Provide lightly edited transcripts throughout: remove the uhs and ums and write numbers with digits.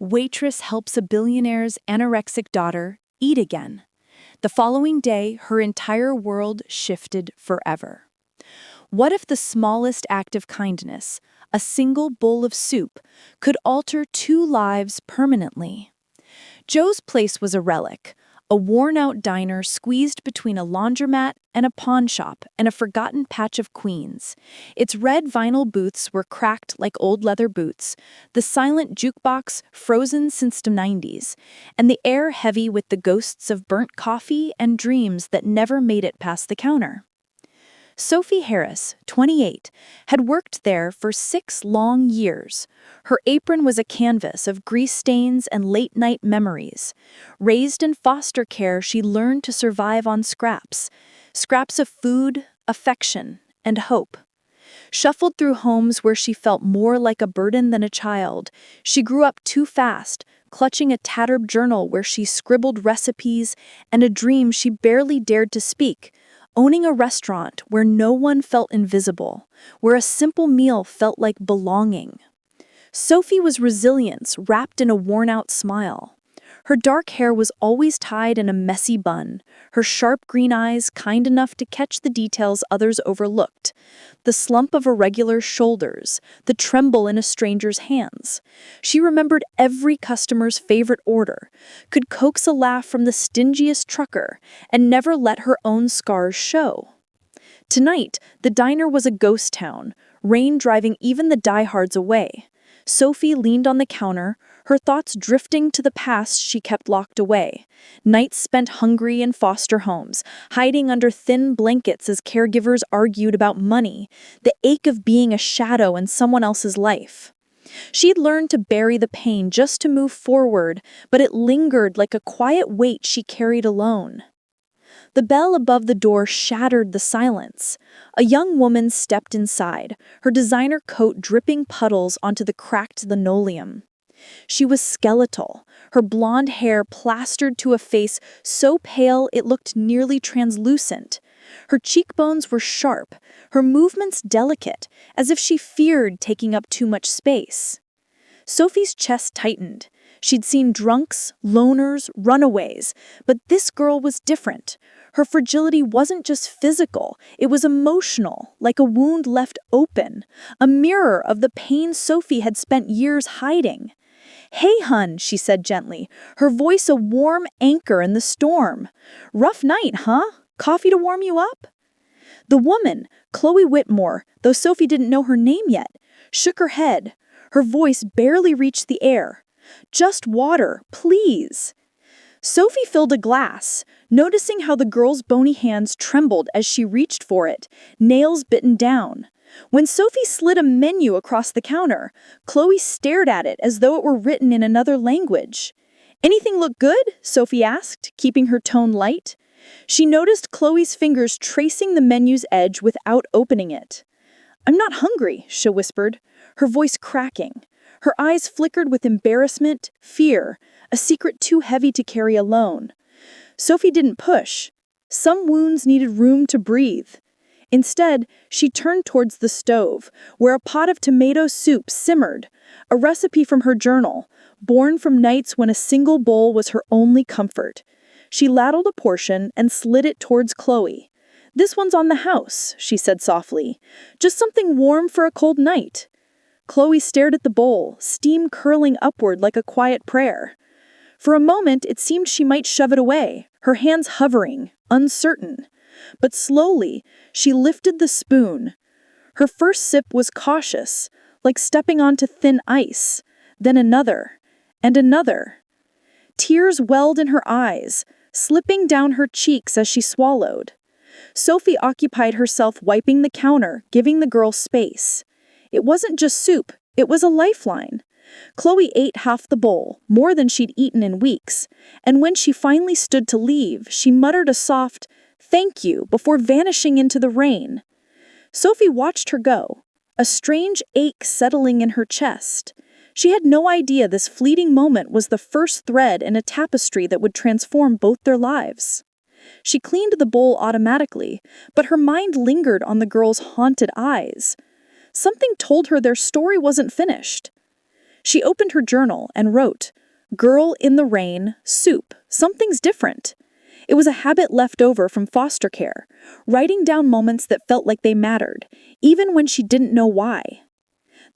Waitress helps a billionaire's anorexic daughter eat again. The following day, her entire world shifted forever. What if the smallest act of kindness, a single bowl of soup, could alter two lives permanently? Joe's place was a relic, a worn-out diner squeezed between a laundromat and a pawn shop and a forgotten patch of Queens. Its red vinyl booths were cracked like old leather boots, the silent jukebox frozen since the 90s, and the air heavy with the ghosts of burnt coffee and dreams that never made it past the counter. Sophie Harris, 28, had worked there for 6 long years. Her apron was a canvas of grease stains and late-night memories. Raised in foster care, she learned to survive on scraps of food, affection, and hope. Shuffled through homes where she felt more like a burden than a child, she grew up too fast, clutching a tattered journal where she scribbled recipes and a dream she barely dared to speak. Owning a restaurant where no one felt invisible, where a simple meal felt like belonging. Sophie was resilience wrapped in a worn-out smile. Her dark hair was always tied in a messy bun, her sharp green eyes kind enough to catch the details others overlooked. The slump of irregular shoulders, the tremble in a stranger's hands. She remembered every customer's favorite order, could coax a laugh from the stingiest trucker, and never let her own scars show. Tonight, the diner was a ghost town, rain driving even the diehards away. Sophie leaned on the counter, her thoughts drifting to the past she kept locked away. Nights spent hungry in foster homes, hiding under thin blankets as caregivers argued about money, the ache of being a shadow in someone else's life. She'd learned to bury the pain just to move forward, but it lingered like a quiet weight she carried alone. The bell above the door shattered the silence. A young woman stepped inside, her designer coat dripping puddles onto the cracked linoleum. She was skeletal, her blonde hair plastered to a face so pale it looked nearly translucent. Her cheekbones were sharp, her movements delicate, as if she feared taking up too much space. Sophie's chest tightened. She'd seen drunks, loners, runaways, but this girl was different. Her fragility wasn't just physical, it was emotional, like a wound left open, a mirror of the pain Sophie had spent years hiding. "Hey, hun," she said gently, her voice a warm anchor in the storm. "Rough night, huh? Coffee to warm you up?" The woman, Chloe Whitmore, though Sophie didn't know her name yet, shook her head. Her voice barely reached the air. "Just water, please." Sophie filled a glass, noticing how the girl's bony hands trembled as she reached for it, nails bitten down. When Sophie slid a menu across the counter, Chloe stared at it as though it were written in another language. "Anything look good?" Sophie asked, keeping her tone light. She noticed Chloe's fingers tracing the menu's edge without opening it. "I'm not hungry," she whispered, her voice cracking. Her eyes flickered with embarrassment, fear, a secret too heavy to carry alone. Sophie didn't push. Some wounds needed room to breathe. Instead, she turned towards the stove, where a pot of tomato soup simmered, a recipe from her journal, born from nights when a single bowl was her only comfort. She ladled a portion and slid it towards Chloe. "This one's on the house," she said softly. "Just something warm for a cold night." Chloe stared at the bowl, steam curling upward like a quiet prayer. For a moment, it seemed she might shove it away, her hands hovering, uncertain. But slowly, she lifted the spoon. Her first sip was cautious, like stepping onto thin ice, then another, and another. Tears welled in her eyes, slipping down her cheeks as she swallowed. Sophie occupied herself wiping the counter, giving the girl space. It wasn't just soup, it was a lifeline. Chloe ate half the bowl, more than she'd eaten in weeks, and when she finally stood to leave, she muttered a soft, "Thank you," before vanishing into the rain. Sophie watched her go, a strange ache settling in her chest. She had no idea this fleeting moment was the first thread in a tapestry that would transform both their lives. She cleaned the bowl automatically, but her mind lingered on the girl's haunted eyes. Something told her their story wasn't finished. She opened her journal and wrote, "Girl in the rain, soup, something's different." It was a habit left over from foster care, writing down moments that felt like they mattered, even when she didn't know why.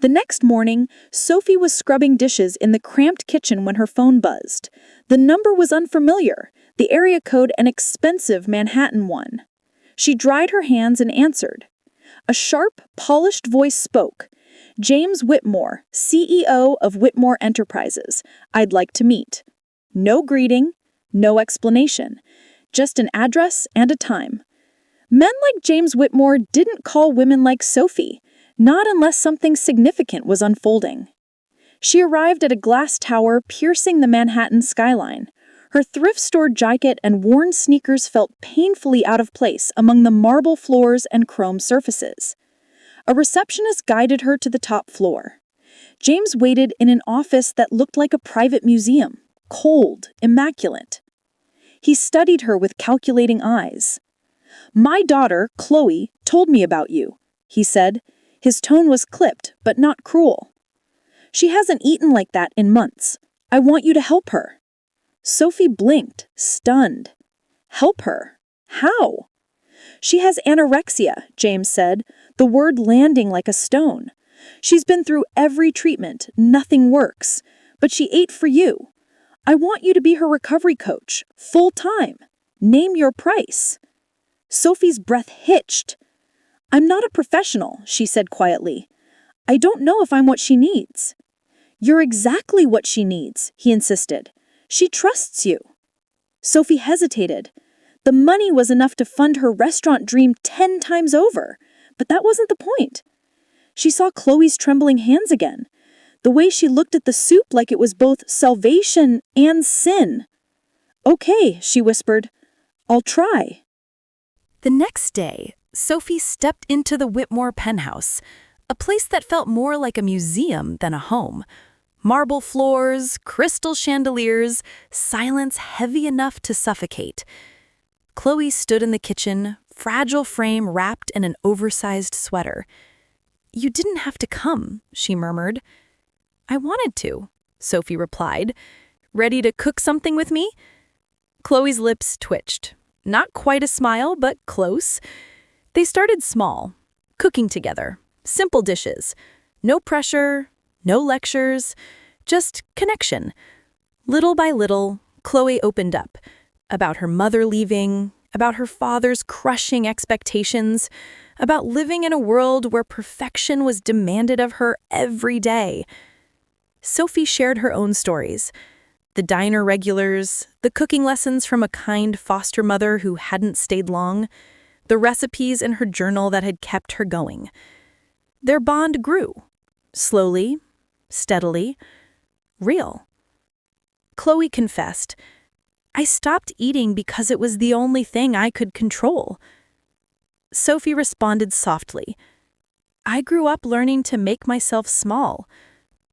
The next morning, Sophie was scrubbing dishes in the cramped kitchen when her phone buzzed. The number was unfamiliar, the area code an expensive Manhattan one. She dried her hands and answered. A sharp, polished voice spoke. "James Whitmore, CEO of Whitmore Enterprises. I'd like to meet." No greeting, no explanation, just an address and a time. Men like James Whitmore didn't call women like Sophie, not unless something significant was unfolding. She arrived at a glass tower piercing the Manhattan skyline. Her thrift store jacket and worn sneakers felt painfully out of place among the marble floors and chrome surfaces. A receptionist guided her to the top floor. James waited in an office that looked like a private museum, cold, immaculate. He studied her with calculating eyes. "My daughter, Chloe, told me about you," he said. His tone was clipped, but not cruel. "She hasn't eaten like that in months. I want you to help her." Sophie blinked, stunned. "Help her? How?" "She has anorexia," James said, the word landing like a stone. "She's been through every treatment, nothing works. But she ate for you. I want you to be her recovery coach, full time. Name your price." Sophie's breath hitched. "I'm not a professional," she said quietly. "I don't know if I'm what she needs." "You're exactly what she needs," he insisted. "She trusts you." Sophie hesitated. The money was enough to fund her restaurant dream 10 times over, but that wasn't the point. She saw Chloe's trembling hands again, the way she looked at the soup like it was both salvation and sin. "Okay," she whispered. "I'll try." The next day, Sophie stepped into the Whitmore penthouse, a place that felt more like a museum than a home. Marble floors, crystal chandeliers, silence heavy enough to suffocate. Chloe stood in the kitchen, fragile frame wrapped in an oversized sweater. "You didn't have to come," she murmured. "I wanted to," Sophie replied. "Ready to cook something with me?" Chloe's lips twitched. Not quite a smile, but close. They started small, cooking together, simple dishes. No pressure, no lectures, just connection. Little by little, Chloe opened up. About her mother leaving, about her father's crushing expectations, about living in a world where perfection was demanded of her every day. Sophie shared her own stories. The diner regulars, the cooking lessons from a kind foster mother who hadn't stayed long, the recipes in her journal that had kept her going. Their bond grew, slowly, steadily, real. Chloe confessed, "I stopped eating because it was the only thing I could control." Sophie responded softly, "I grew up learning to make myself small,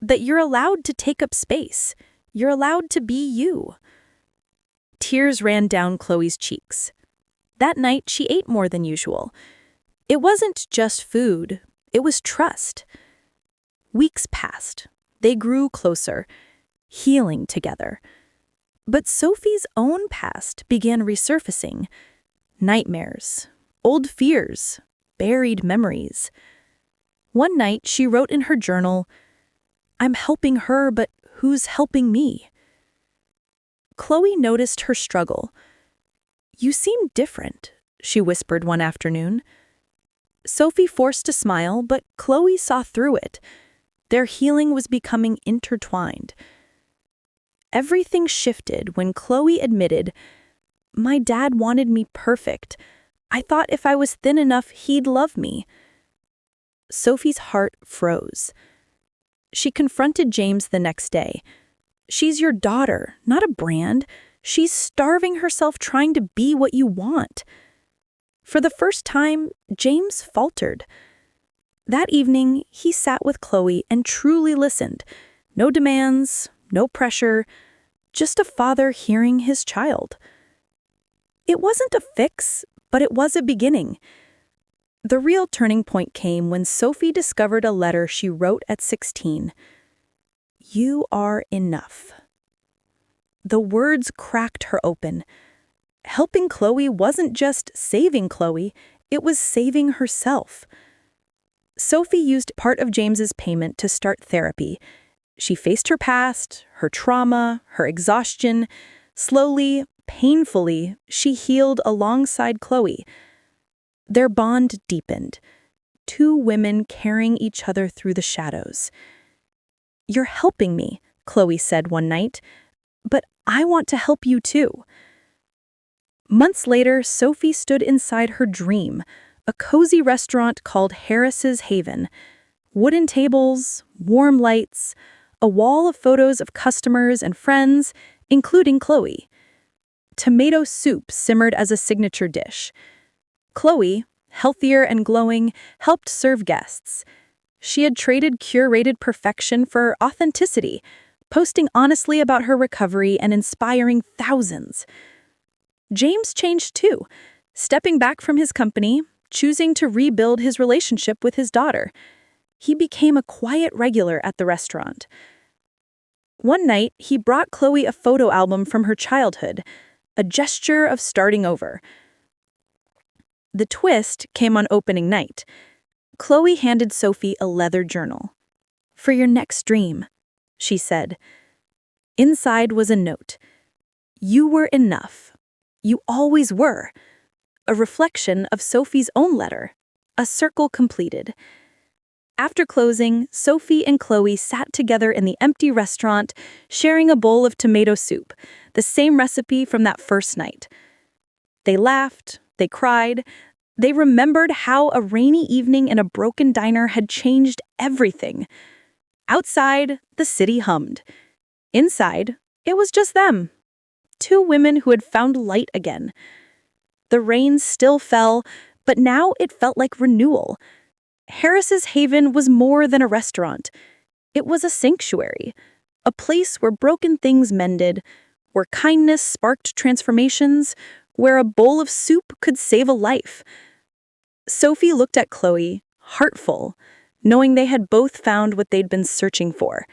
that you're allowed to take up space. You're allowed to be you." Tears ran down Chloe's cheeks. That night, she ate more than usual. It wasn't just food, it was trust. Weeks passed. They grew closer, healing together. But Sophie's own past began resurfacing. Nightmares, old fears, buried memories. One night, she wrote in her journal, "I'm helping her, but who's helping me?" Chloe noticed her struggle. "You seem different," she whispered one afternoon. Sophie forced a smile, but Chloe saw through it. Their healing was becoming intertwined. Everything shifted when Chloe admitted, "My dad wanted me perfect. I thought if I was thin enough, he'd love me." Sophie's heart froze. She confronted James the next day. "She's your daughter, not a brand. She's starving herself trying to be what you want." For the first time, James faltered. That evening, he sat with Chloe and truly listened. No demands, no pressure, just a father hearing his child. It wasn't a fix, but it was a beginning. The real turning point came when Sophie discovered a letter she wrote at 16. You are enough. The words cracked her open. Helping Chloe wasn't just saving Chloe, it was saving herself. Sophie used part of James's payment to start therapy. She faced her past, her trauma, her exhaustion. Slowly, painfully, she healed alongside Chloe. Their bond deepened. Two women carrying each other through the shadows. "You're helping me," Chloe said one night, "but I want to help you too." Months later, Sophie stood inside her dream, a cozy restaurant called Harris's Haven. Wooden tables, warm lights, a wall of photos of customers and friends, including Chloe. Tomato soup simmered as a signature dish. Chloe, healthier and glowing, helped serve guests. She had traded curated perfection for authenticity, posting honestly about her recovery and inspiring thousands. James changed too, stepping back from his company, choosing to rebuild his relationship with his daughter. He became a quiet regular at the restaurant. One night, he brought Chloe a photo album from her childhood, a gesture of starting over. The twist came on opening night. Chloe handed Sophie a leather journal. "For your next dream," she said. Inside was a note. "You were enough. You always were." A reflection of Sophie's own letter. A circle completed. After closing, Sophie and Chloe sat together in the empty restaurant, sharing a bowl of tomato soup, the same recipe from that first night. They laughed, they cried, they remembered how a rainy evening in a broken diner had changed everything. Outside, the city hummed. Inside, it was just them. Two women who had found light again. The rain still fell, but now it felt like renewal. Harris's Haven was more than a restaurant. It was a sanctuary, a place where broken things mended, where kindness sparked transformations, where a bowl of soup could save a life. Sophie looked at Chloe, heartful, knowing they had both found what they'd been searching for.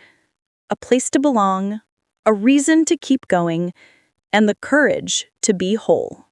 A place to belong, a reason to keep going, and the courage to be whole.